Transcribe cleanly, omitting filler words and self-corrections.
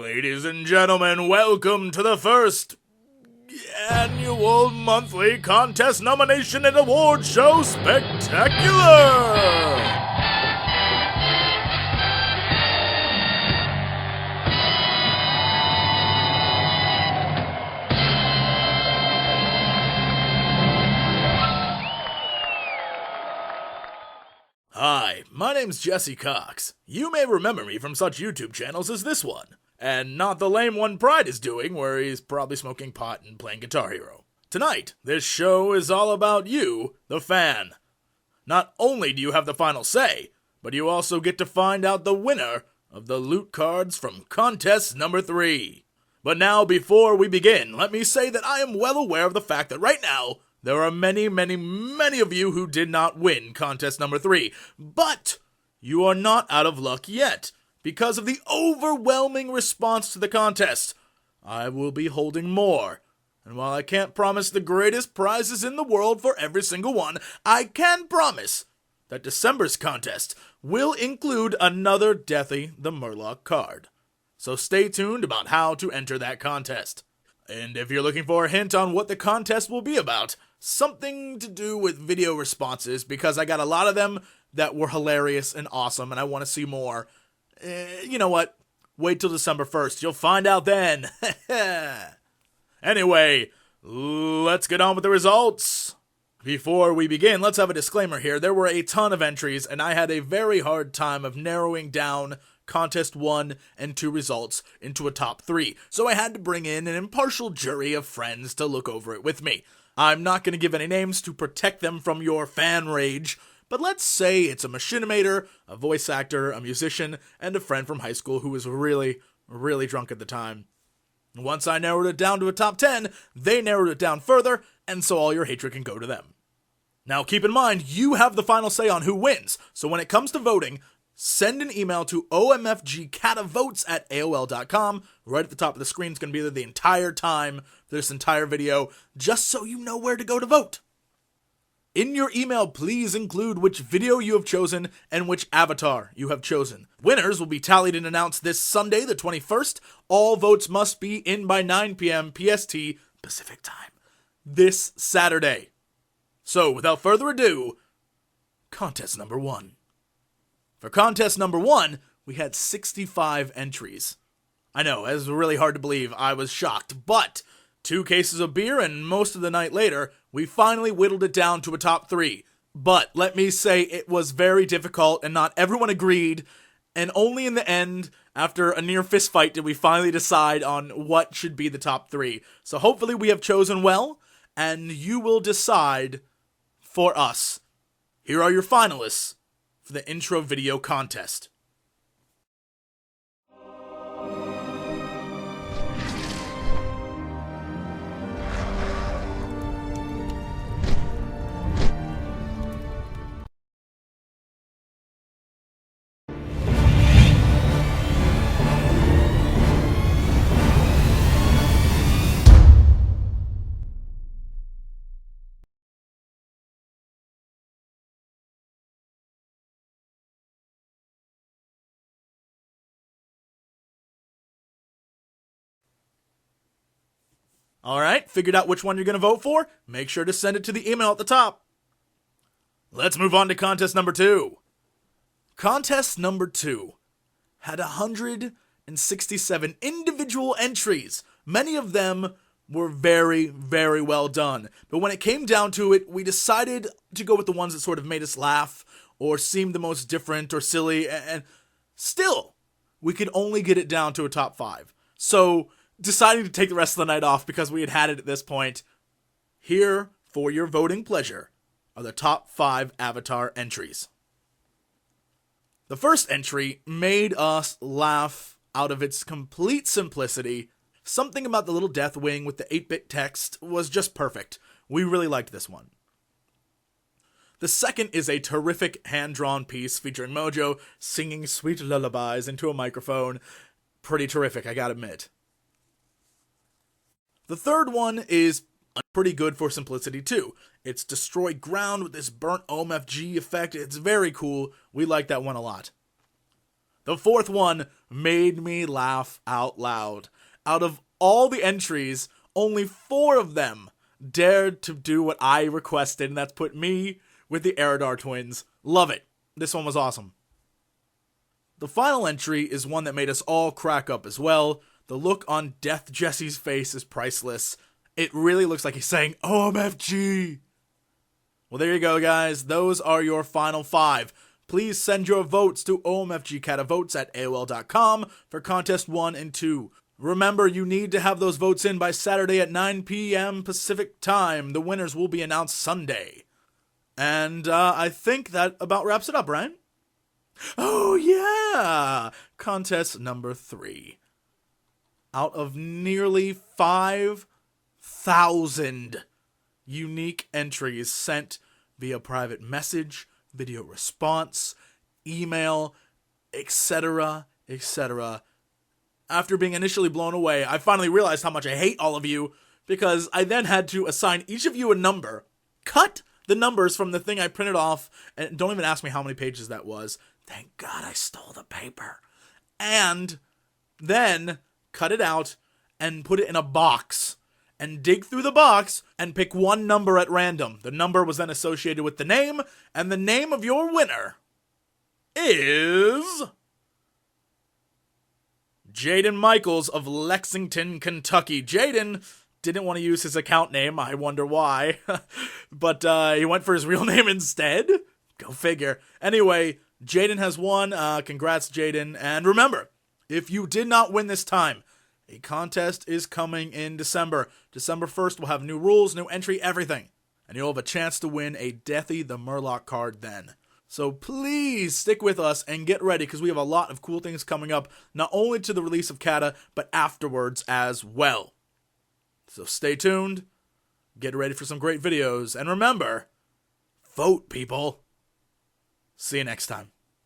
Ladies and gentlemen, welcome to the first annual monthly contest nomination and award show spectacular! Hi, my name's Jesse Cox. You may remember me from such YouTube channels as this one, and not the lame one Pride is doing, where he's probably smoking pot and playing Guitar Hero. Tonight, this show is all about you, the fan. Not only do you have the final say, but you also get to find out the winner of the loot cards from contest number 3. But now, before we begin, let me say that I am well aware of the fact that right now, there are many of you who did not win contest number 3, but you are not out of luck yet. Because of the overwhelming response to the contest, I will be holding more. And while I can't promise the greatest prizes in the world for every single one, I can promise that December's contest will include another Deathy the Murloc card. So stay tuned about how to enter that contest. And if you're looking for a hint on what the contest will be about, something to do with video responses, because I got a lot of them that were hilarious and awesome, and I want to see more. You know what? Wait till December 1st. You'll find out then. Anyway, let's get on with the results. Before we begin, let's have a disclaimer here. There were a ton of entries, and I had a very hard time of narrowing down Contest 1 and 2 results into a top 3, so I had to bring in an impartial jury of friends to look over it with me. I'm not going to give any names to protect them from your fan rage, but let's say it's a machinimator, a voice actor, a musician, and a friend from high school who was really drunk at the time. Once I narrowed it down to a top 10, they narrowed it down further, and so all your hatred can go to them. Now keep in mind, you have the final say on who wins, so when it comes to voting, send an email to omfgcatavotes@aol.com. Right at the top of the screen is going to be there the entire time for this entire video, just so you know where to go to vote. In your email, please include which video you have chosen and which avatar you have chosen. Winners will be tallied and announced this Sunday, the 21st. All votes must be in by 9 p.m. PST Pacific Time this Saturday. So, without further ado, contest number 1. For contest number 1, we had 65 entries. I know, it was really hard to believe. I was shocked, but 2 cases of beer and most of the night later, we finally whittled it down to a top 3. But let me say it was very difficult and not everyone agreed, and only in the end, after a near fist fight, did we finally decide on what should be the top 3. So hopefully we have chosen well, and you will decide for us. Here are your finalists for the intro video contest. Alright, figured out which one you're going to vote for? Make sure to send it to the email at the top. Let's move on to contest number 2. Contest number 2 had 167 individual entries. Many of them were very well done. But when it came down to it, we decided to go with the ones that sort of made us laugh or seemed the most different or silly, and still, we could only get it down to a top 5. So, deciding to take the rest of the night off because we had it at this point. Here, for your voting pleasure, are the top 5 avatar entries. The first entry made us laugh out of its complete simplicity. Something about the little death wing with the 8-bit text was just perfect. We really liked this one. The second is a terrific hand-drawn piece featuring Mojo singing sweet lullabies into a microphone. Pretty terrific, I gotta admit. The third one is pretty good for simplicity too. It's Destroy Ground with this burnt OMFG effect. It's very cool. We like that one a lot. The fourth one made me laugh out loud. Out of all the entries, only 4 of them dared to do what I requested, and that's put me with the Eridar twins. Love it. This one was awesome. The final entry is one that made us all crack up as well. The look on Death Jesse's face is priceless. It really looks like he's saying, OMFG. Well, there you go, guys. Those are your final 5. Please send your votes to omfgcata@aol.com for contest 1 and 2. Remember, you need to have those votes in by Saturday at 9 p.m. Pacific time. The winners will be announced Sunday. And I think that about wraps it up, right? Oh, yeah! Contest number 3. Out of nearly 5,000 unique entries sent via private message, video response, email, etc., etc. After being initially blown away, I finally realized how much I hate all of you, because I then had to assign each of you a number, cut the numbers from the thing I printed off, and don't even ask me how many pages that was. Thank God I stole the paper. And then cut it out and put it in a box and dig through the box and pick one number at random. The number was then associated with the name, and the name of your winner is Jaden Michaels of Lexington, Kentucky. Jaden didn't want to use his account name. I wonder why. But he went for his real name instead. Go figure. Anyway, Jaden has won. Congrats, Jaden. And remember, if you did not win this time, a contest is coming in December. December 1st, we'll have new rules, new entry, everything. And you'll have a chance to win a Deathy the Murloc card then. So please stick with us and get ready, because we have a lot of cool things coming up, not only to the release of Kata, but afterwards as well. So stay tuned, get ready for some great videos, and remember, vote, people. See you next time.